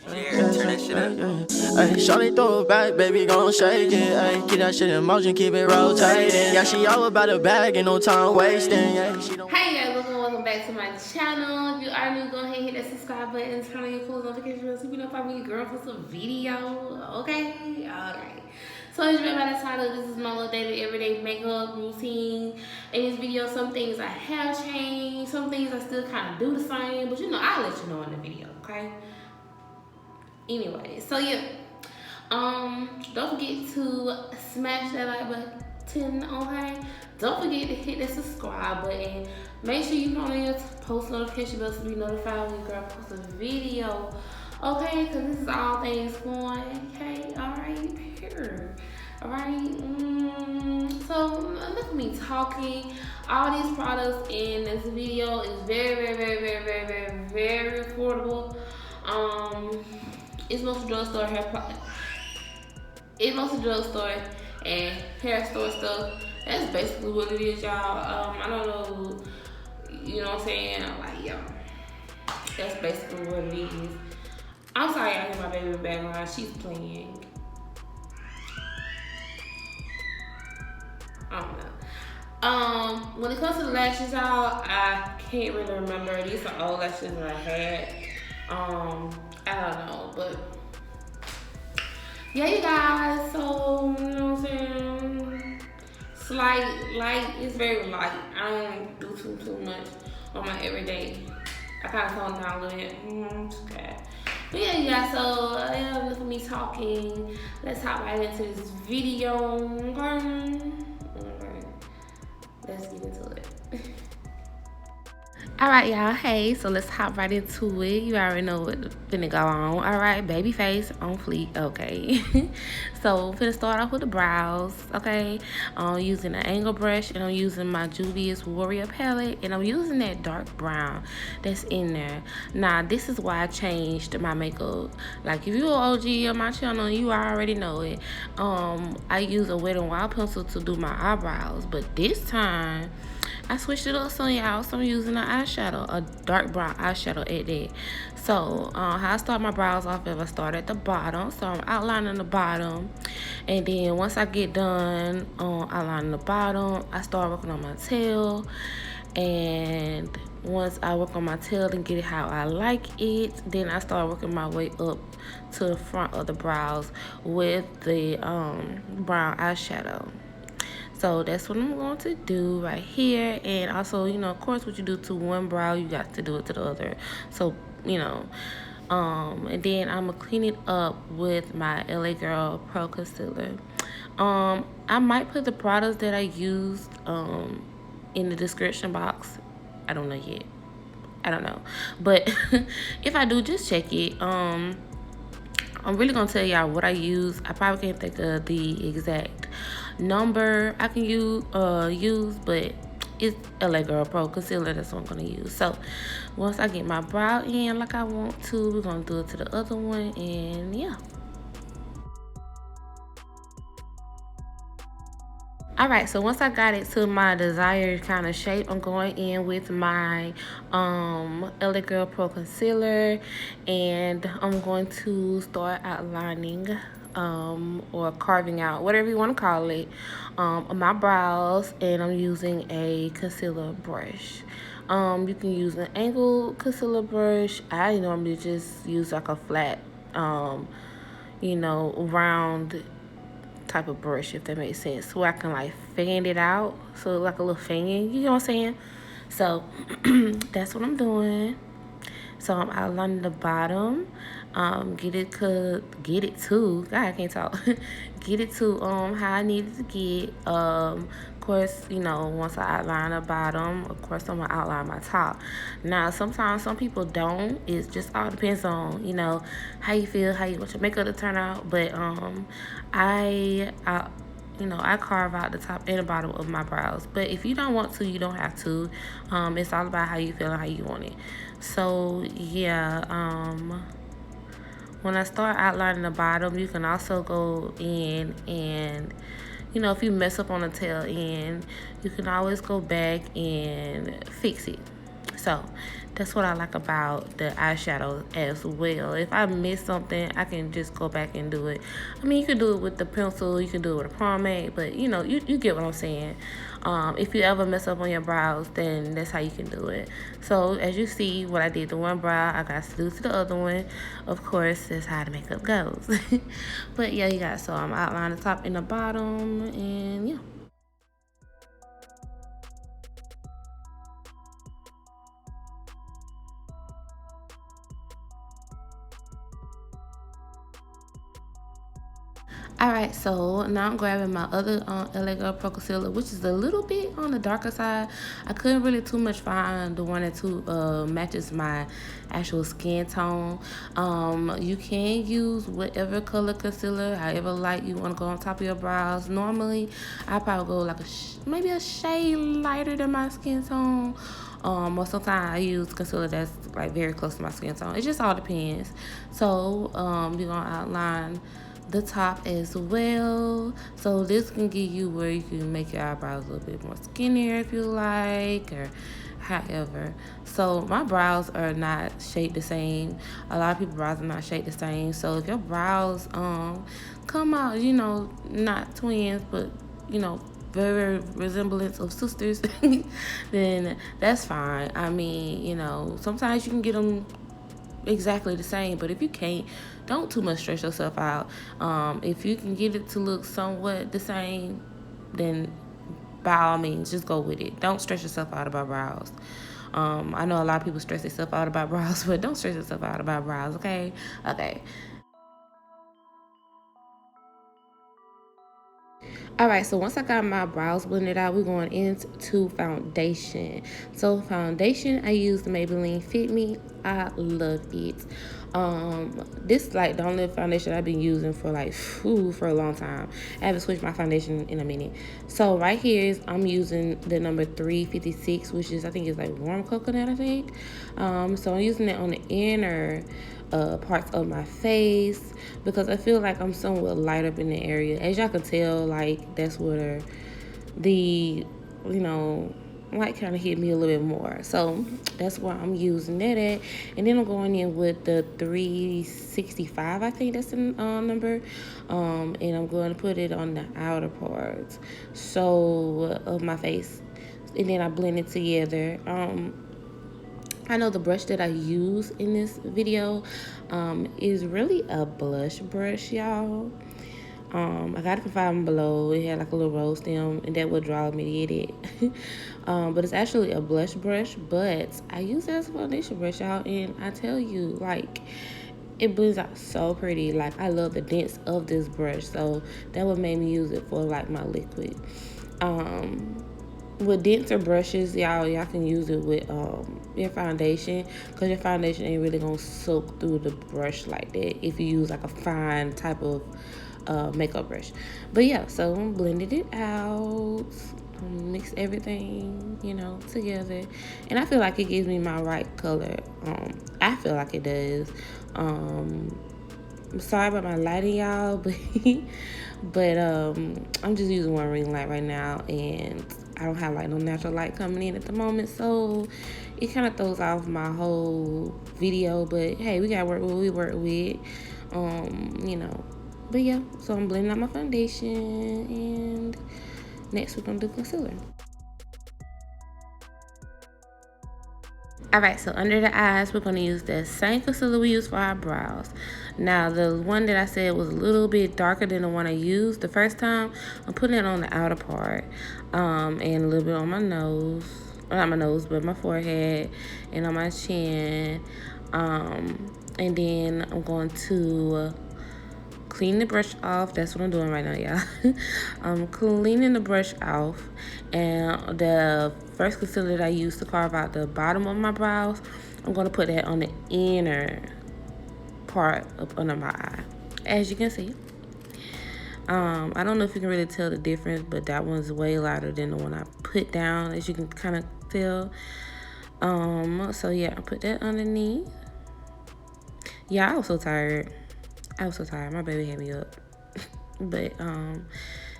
Turn that shit up. Ay, shawty throw it back, baby, gon' shake it. Ay, keep that shit in motion, keep it rotating. Yeah, she all about the bag, ain't no time wasting. Yeah, hey guys, welcome back to my channel. If you are new, go ahead and hit that subscribe button, turn on your post notification bell so you know if I bring your girl for some video. Okay? Alright. So as you read by the title, this is my little daily everyday makeup routine. In this video, some things I have changed, some things I still kind of do the same, but I'll let you know in the video, okay? Anyway, so yeah. Don't forget to smash that like button, okay? Don't forget to hit the subscribe button. Make sure you turn on your post notification bell to be notified when your girl posts a video, okay? Because this is all things going, okay? Alright, here. Alright, so look at me talking. All these products in this video is very affordable. It's mostly drugstore hair product. It's mostly drugstore and hair store stuff. That's basically what it is, y'all. I don't know, you know what I'm saying? Like, yeah, that's basically what it is. I'm sorry, I hear my baby in the background. She's playing. I don't know. When it comes to the lashes, y'all, I can't really remember. These are old lashes that I had. I don't know, but yeah, you guys. So you know what I'm saying? Light. It's very light. I don't do too much on my everyday. I kind of tone down a little bit. Okay. But yeah, you guys. So yeah, look at me talking. Let's hop right into this video. Okay. Let's get into it. Alright, y'all. Hey, so let's hop right into it. You already know what's finna go on. Alright, baby face on fleek. Okay. So, finna start off with the brows. Okay. I'm using an angle brush and I'm using my Juvia's Warrior palette. And I'm using that dark brown that's in there. Now, this is why I changed my makeup. Like, if you're an OG on my channel, you already know it. I use a Wet n Wild pencil to do my eyebrows. But this time, I switched it up some, y'all. So I'm using an eyeshadow, a dark brown eyeshadow at that. So how I start my brows off is I start at the bottom. So I'm outlining the bottom. And then once I get done outlining the bottom, I start working on my tail. And once I work on my tail and get it how I like it, then I start working my way up to the front of the brows with the brown eyeshadow. So that's what I'm going to do right here. And also, of course, what you do to one brow, you got to do it to the other. So, and then I'm going to clean it up with my LA Girl Pro Concealer. I might put the products that I used in the description box. I don't know yet. I don't know. But if I do, just check it. I'm really going to tell y'all what I use. I probably can't think of the exact number I can use, but it's LA Girl Pro Concealer. That's what I'm going to use. So once I get my brow in like I want to, we're going to do it to the other one. And yeah. Alright, so once I got it to my desired kind of shape, I'm going in with my LA Girl Pro Concealer, and I'm going to start outlining or carving out, whatever you want to call it, my brows, and I'm using a concealer brush. You can use an angled concealer brush. I normally just use like a flat, round type of brush, if that makes sense, so I can like fan it out, so like a little fan, you know what I'm saying? So that's what I'm doing. So I'm outlining the bottom. Get it to God, I can't talk. Get it to how I need it to get. Of course, once I outline the bottom, of course I'm gonna outline my top. Now sometimes some people don't. It just all depends on how you feel, how you want your makeup to turn out. But I carve out the top and the bottom of my brows. But if you don't want to, you don't have to. It's all about how you feel and how you want it. So yeah, when I start outlining the bottom, you can also go in and, if you mess up on the tail end, you can always go back and fix it. So that's what I like about the eyeshadow as well. If I miss something, I can just go back and do it. I mean, you can do it with the pencil, you can do it with a pomade, but you know, you get what I'm saying. If you ever mess up on your brows, then that's how you can do it. So as you see, what I did to one brow, I got to do to the other one. Of course, that's how the makeup goes. But yeah, you guys, so I'm outlining the top and the bottom, and yeah. Alright, so now I'm grabbing my other LA Girl Pro Concealer, which is a little bit on the darker side. I couldn't really too much find the one that matches my actual skin tone. You can use whatever color concealer, however light you want to go on top of your brows. Normally, I probably go like maybe a shade lighter than my skin tone. Most of the time I use concealer that's like very close to my skin tone. It just all depends. So, you're gonna outline the top as well. So this can give you where you can make your eyebrows a little bit more skinnier if you like, or however. So my brows are not shaped the same. A lot of people's brows are not shaped the same. So if your brows come out, you know, not twins, but you know, very resemblance of sisters, then that's fine. I mean, you know, sometimes you can get them exactly the same, but if you can't, don't too much stress yourself out. If you can get it to look somewhat the same, then by all means just go with it. Don't stress yourself out about brows. I know a lot of people stress themselves out about brows, but don't stress yourself out about brows. Okay. Alright, so once I got my brows blended out, we're going into foundation. So foundation, I use the Maybelline Fit Me. I love it. This like the only foundation I've been using for like for a long time. I haven't switched my foundation in a minute. So right here is I'm using the number 356, which is I think it's like warm coconut, I think. So I'm using it on the inner parts of my face because I feel like I'm somewhat light up in the area. As y'all can tell, like that's where the light kind of hit me a little bit more. So that's why I'm using that at. And then I'm going in with the 365, I think that's the number. And I'm going to put it on the outer parts of my face. And then I blend it together. I know the brush that I use in this video is really a blush brush, y'all. I got it from Five Below. It had like a little rose stem, and that would draw me to get it. But it's actually a blush brush, but I use it as a foundation brush, y'all. And I tell you, like, it blends out so pretty. Like, I love the dents of this brush, so that would make me use it for like my liquid. With denser brushes, y'all can use it with your foundation, because your foundation ain't really gonna soak through the brush like that if you use like a fine type of makeup brush. But yeah, so I'm blending it out, mix everything together, and I feel like it gives me my right color. I feel like it does. I'm sorry about my lighting, y'all, but I'm just using one ring light right now, and I don't have like no natural light coming in at the moment, so it kind of throws off my whole video. But hey, we gotta work with what we work with, But yeah, so I'm blending out my foundation, and next we're gonna do concealer. Alright, so under the eyes, we're going to use the same concealer we use for our brows. Now, the one that I said was a little bit darker than the one I used the first time, I'm putting it on the outer part, and a little bit on my nose. Well, not my nose, but my forehead, and on my chin. And then I'm going to clean the brush off. That's what I'm doing right now, y'all. I'm cleaning the brush off, and the first concealer that I used to carve out the bottom of my brows, I'm going to put that on the inner part up under my eye, as you can see. I don't know if you can really tell the difference, but that one's way lighter than the one I put down, as you can kind of tell. So yeah, I put that underneath. Yeah, I was so tired. My baby had me up. But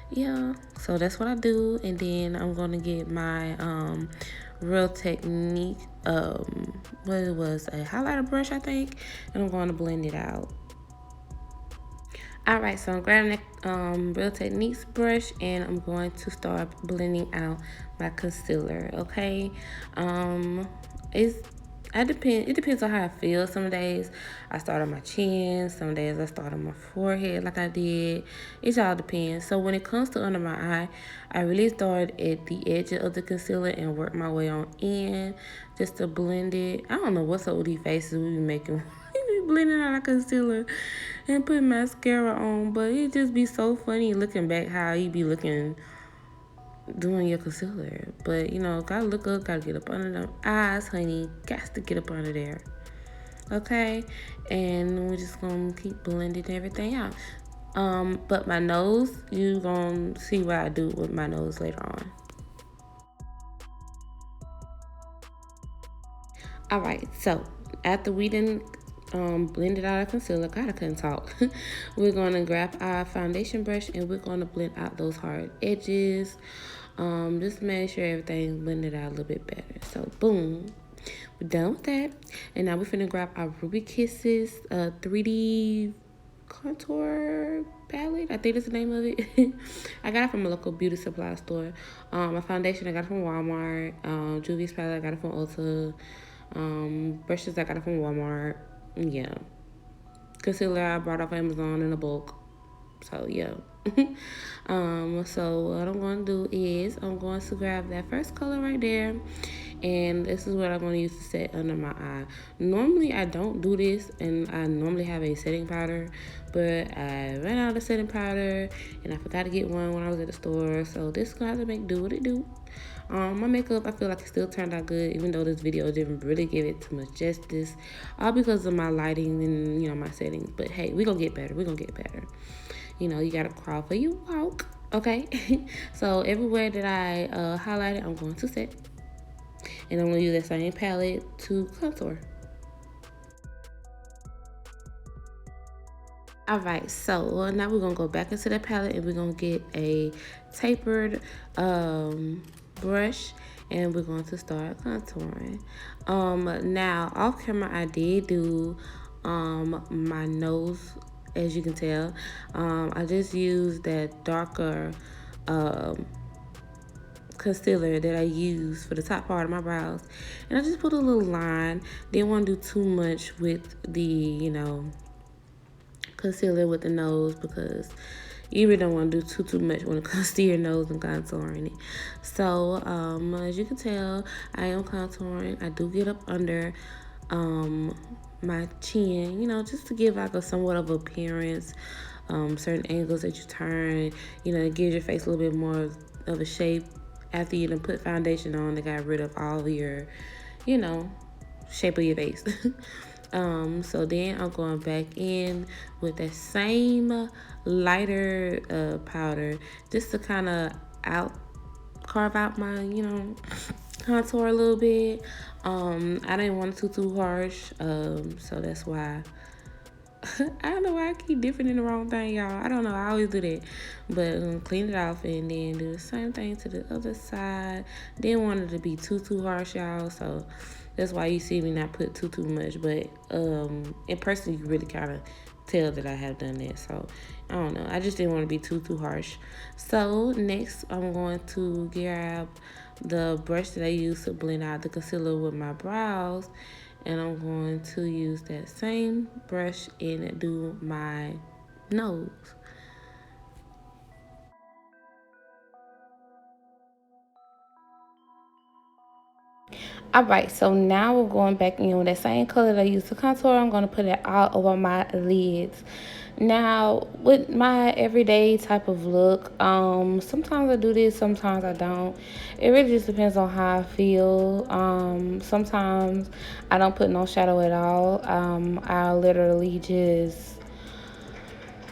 yeah, so that's what I do. And then I'm gonna get my Real Technique, what it was, a highlighter brush, I think, and I'm going to blend it out. Alright, so I'm grabbing the Real Techniques brush and I'm going to start blending out my concealer, okay? It's it depends on how I feel. Some days I start on my chin, some days I start on my forehead like I did. It all depends. So when it comes to under my eye, I really start at the edge of the concealer and work my way on in just to blend it. I don't know what's up with these faces we be making. We be blending out our concealer and put mascara on, but it just be so funny looking back how you be looking doing your concealer. But you know, gotta look up, gotta get up under them eyes, honey. Got to get up under there. Okay? And we're just gonna keep blending everything out. But my nose, you gonna see what I do with my nose later on. Alright, so after we done blended out our concealer, God, I couldn't talk. We're gonna grab our foundation brush and we're gonna blend out those hard edges. Just make sure everything's blended out a little bit better. So boom, we're done with that. And now we're finna grab our Ruby Kisses 3D contour palette. I think that's the name of it. I got it from a local beauty supply store. My foundation I got it from Walmart. Juvia's palette I got it from Ulta. Brushes I got it from Walmart. Yeah. Concealer I brought off Amazon in a bulk. So yeah. So what I'm going to do is I'm going to grab that first color right there, and this is what I'm going to use to set under my eye. Normally I don't do this, and I normally have a setting powder, but I ran out of setting powder and I forgot to get one when I was at the store, so this is going to have to make do what it do. My makeup, I feel like it still turned out good, even though this video didn't really give it too much justice, all because of my lighting and, you know, my settings. But hey, we're going to get better. We're going to get better. You know, you got to crawl for you walk, okay? So everywhere that I highlighted, I'm going to set. And I'm going to use that same palette to contour. Alright, so now we're going to go back into the palette and we're going to get a tapered brush and we're going to start contouring. Now, off camera, I did do my nose. As you can tell, I just used that darker concealer that I use for the top part of my brows, and I just put a little line. Didn't want to do too much with the, you know, concealer with the nose because you really don't want to do too much when it comes to your nose and contouring it. So as you can tell, I am contouring. I do get up under my chin, you know, just to give like a somewhat of appearance. Certain angles that you turn, you know, it gives your face a little bit more of a shape. After you done put foundation on, they got rid of all of your, you know, shape of your face. So then I'm going back in with that same lighter powder just to kind of carve out my, you know, contour a little bit. I didn't want it too harsh, so that's why I don't know why I keep dipping in the wrong thing, y'all. I don't know, I always do that. But clean it off and then do the same thing to the other side. Didn't want it to be too harsh, y'all, so that's why you see me not put too much. But in person, you can really kind of tell that I have done that. So I don't know, I just didn't want to be too harsh. So next I'm going to grab the brush that I use to blend out the concealer with my brows, and I'm going to use that same brush and do my nose. Alright, so now we're going back in with that same color that I used to contour. I'm going to put it all over my lids. Now, with my everyday type of look, sometimes I do this, sometimes I don't. It really just depends on how I feel. Sometimes I don't put no shadow at all. I literally just,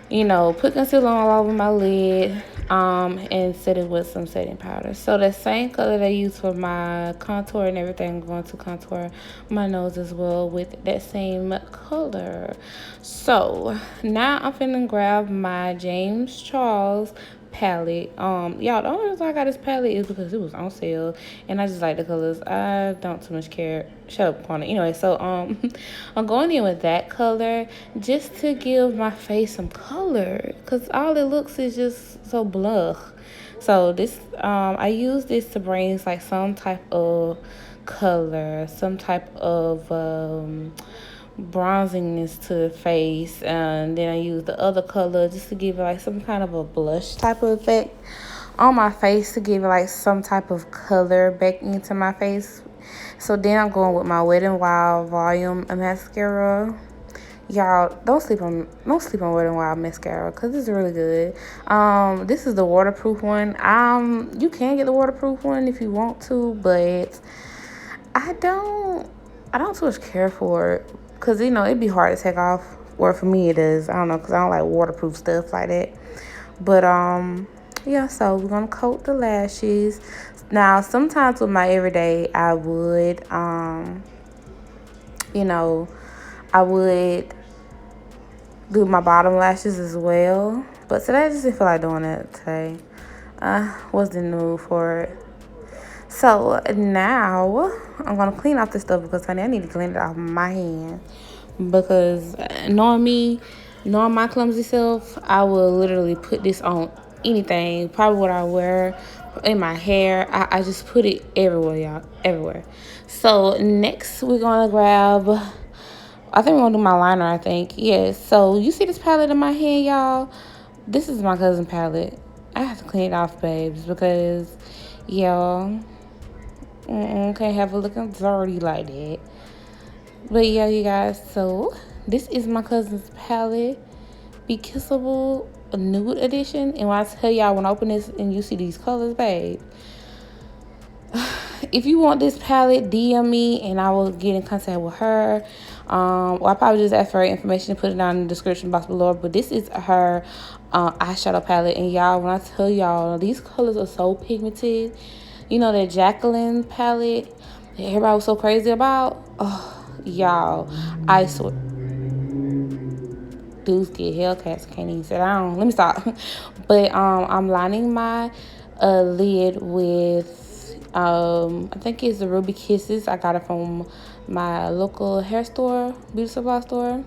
you know, put concealer all over my lid and set it with some setting powder. So the same color that I use for my contour and everything, I'm going to contour my nose as well with that same color. So now I'm finna grab my James Charles palette. Y'all, the only reason I got this palette is because it was on sale, and I just like the colors. I don't too much care. Shut up on it. Anyway, so I'm going in with that color just to give my face some color, cause all it looks is just so blah. So this, I use this to bring like some type of color, some type of bronzingness to the face, and then I use the other color just to give it like some kind of a blush type of effect on my face, to give it like some type of color back into my face. So then I'm going with my Wet n Wild Volume mascara. Y'all, don't sleep on Wet n Wild mascara, because it's really good. This is the waterproof one. You can get the waterproof one if you want to, but I don't too much care for it, because it'd be hard to take off. Or for me it is. I don't know, because I don't like waterproof stuff like that. But yeah, so we're gonna coat the lashes. Now sometimes with my everyday, I would I would do my bottom lashes as well. But today I just didn't feel like doing that today. I wasn't in the mood for it. So now I'm gonna clean off this stuff, because honey, I need to clean it off my hand. Because knowing me, knowing my clumsy self, I will literally put this on anything. Probably what I wear in my hair. I just put it everywhere, y'all. Everywhere. So next we're gonna grab, I think we're gonna do my liner, I think. Yes. So you see this palette in my hand, y'all? This is my cousin's palette. I have to clean it off, babes, because y'all can't have it looking dirty like that. But yeah, you guys, so this is my cousin's palette, Be Kissable Nude Edition. And when I tell y'all, when I open this and you see these colors, babe, if you want this palette, DM me and I will get in contact with her. Or I'll probably just ask for her information and put it down in the description box below. But this is her eyeshadow palette. And y'all, when I tell y'all, these colors are so pigmented. You know that Jacqueline palette that everybody was so crazy about? Oh, y'all, I swear. Dudes get Hellcats, can't even sit down. Let me stop. But I'm lining my lid with I think it's the Ruby Kisses. I got it from my local hair store, beauty supply store.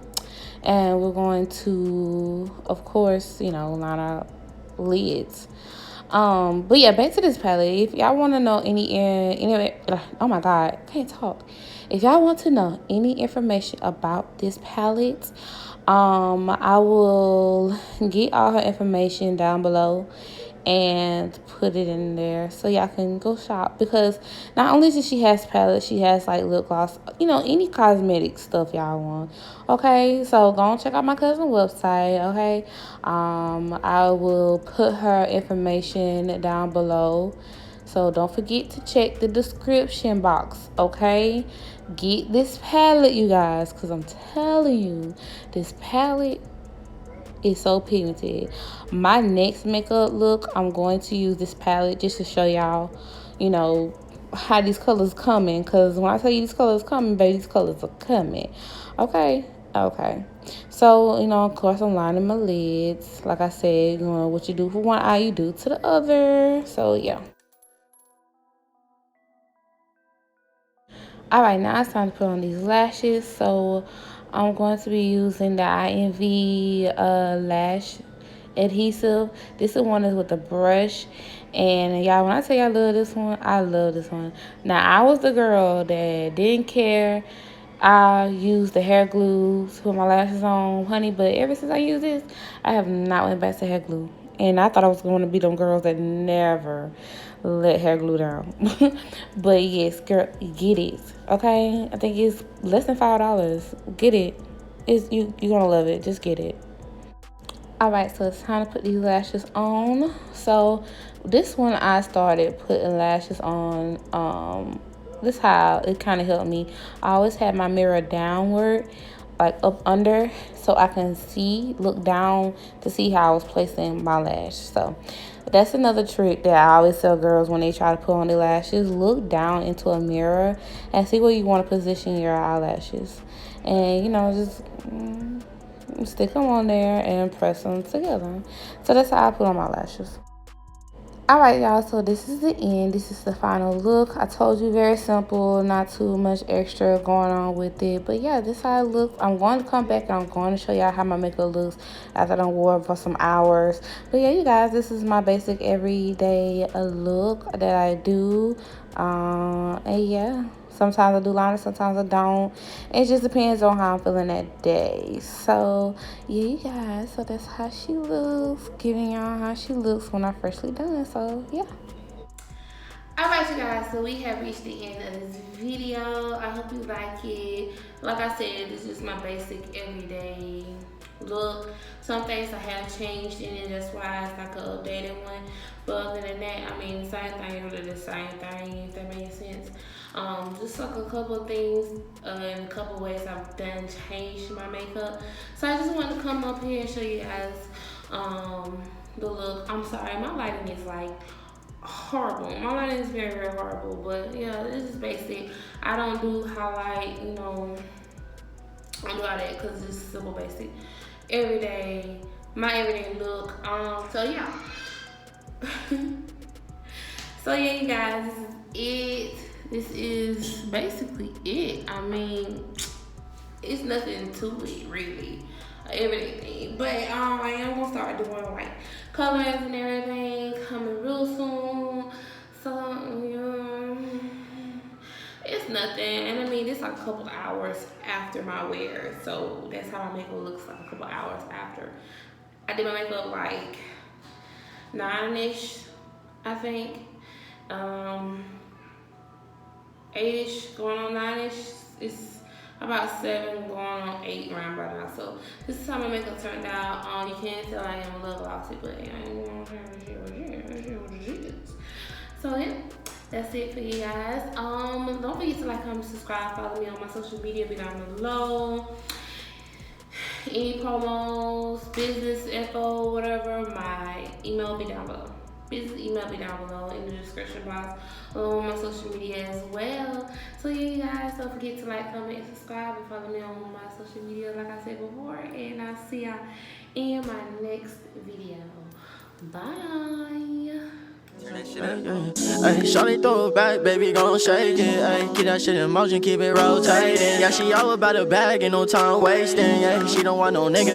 And we're going to, of course, line our lids. But yeah, back to this palette. If y'all want to know any oh my god, can't talk. If y'all want to know any information about this palette, I will get all her information down below and put it in there so y'all can go shop. Because not only does she has palettes, she has like lip gloss, any cosmetic stuff y'all want. Okay, so go and check out my cousin's website. Okay, I will put her information down below, so don't forget to check the description box. Okay, get this palette, you guys, because I'm telling you, this palette is so pigmented. My next makeup look, I'm going to use this palette just to show y'all, how these colors coming. Because when I tell you these colors coming, baby, these colors are coming. Okay. So, of course, I'm lining my lids. Like I said, what you do for one eye, you do to the other. So, yeah. Alright, now it's time to put on these lashes. So I'm going to be using the INV lash adhesive. This is one is with the brush. And y'all, when I tell y'all I love this one, I love this one. Now, I was the girl that didn't care. I used the hair glue to put my lashes on, honey. But ever since I used this, I have not went back to hair glue. And I thought I was going to be them girls that never let hair glue down. But yes, girl, get it. Okay? I think it's less than $5. Get it. You're gonna love it. Just get it. Alright, so it's time to put these lashes on. So this one I started putting lashes on. This how it kind of helped me. I always had my mirror downward, like up under, so I can look down to see how I was placing my lash. So that's another trick that I always tell girls when they try to put on their lashes. Look down into a mirror and see where you want to position your eyelashes. And, just stick them on there and press them together. So that's how I put on my lashes. Alright, y'all, so this is the end. This is the final look. I told you, very simple, not too much extra going on with it. But yeah, this is how it looks. I'm going to come back and I'm going to show y'all how my makeup looks after I done wore it for some hours. But yeah, you guys, this is my basic everyday look that I do. And yeah, sometimes I do liner, sometimes I don't. It just depends on how I'm feeling that day. So yeah, you guys, so that's how she looks, giving y'all how she looks when I freshly done. So yeah. Alright, you guys, so we have reached the end of this video. I hope you like it. Like I said, this is my basic everyday look. Some things I have changed in it, that's why it's like an updated one. But other than that, I mean, same thing, really the same thing, if that makes sense. Just like a couple of things, in a couple of ways I've done changed my makeup. So I just wanted to come up here and show you guys the look. I'm sorry, my lighting is like horrible. My lighting is very, very horrible. But yeah, this is basic. I don't do highlight, I don't do all that because it's simple, basic. Everyday, my everyday look. So yeah. So yeah, you guys, this is it. This is basically it. I mean, it's nothing to it really, everyday thing. But I am gonna start doing like colors and everything coming real soon. So yeah, it's nothing. And I mean, it's like a couple hours after my wear, so that's how my makeup looks like a couple hours after. I did my makeup like 9-ish, I think. 8-ish going on 9-ish. It's about 7 going on 8 around by now. So this is how my makeup turned out. You can't tell I am a little glossy, but I ain't gonna try to share what it is. So yeah, that's it for you guys. Don't forget to like, comment, subscribe, follow me on my social media, be down below. Any promos, business info, whatever, my email will be down below. Business email will be down below in the description box, along with my social media as well. So yeah, you guys, don't forget to like, comment, and subscribe, and follow me on my social media like I said before. And I'll see y'all in my next video. Bye. Ay, shawty throw it back, baby, gon' shake it. Ay, keep that shit in motion, keep it rotating. Yeah, she all about the bag, ain't no time wasting. Yeah, she don't want no nigga.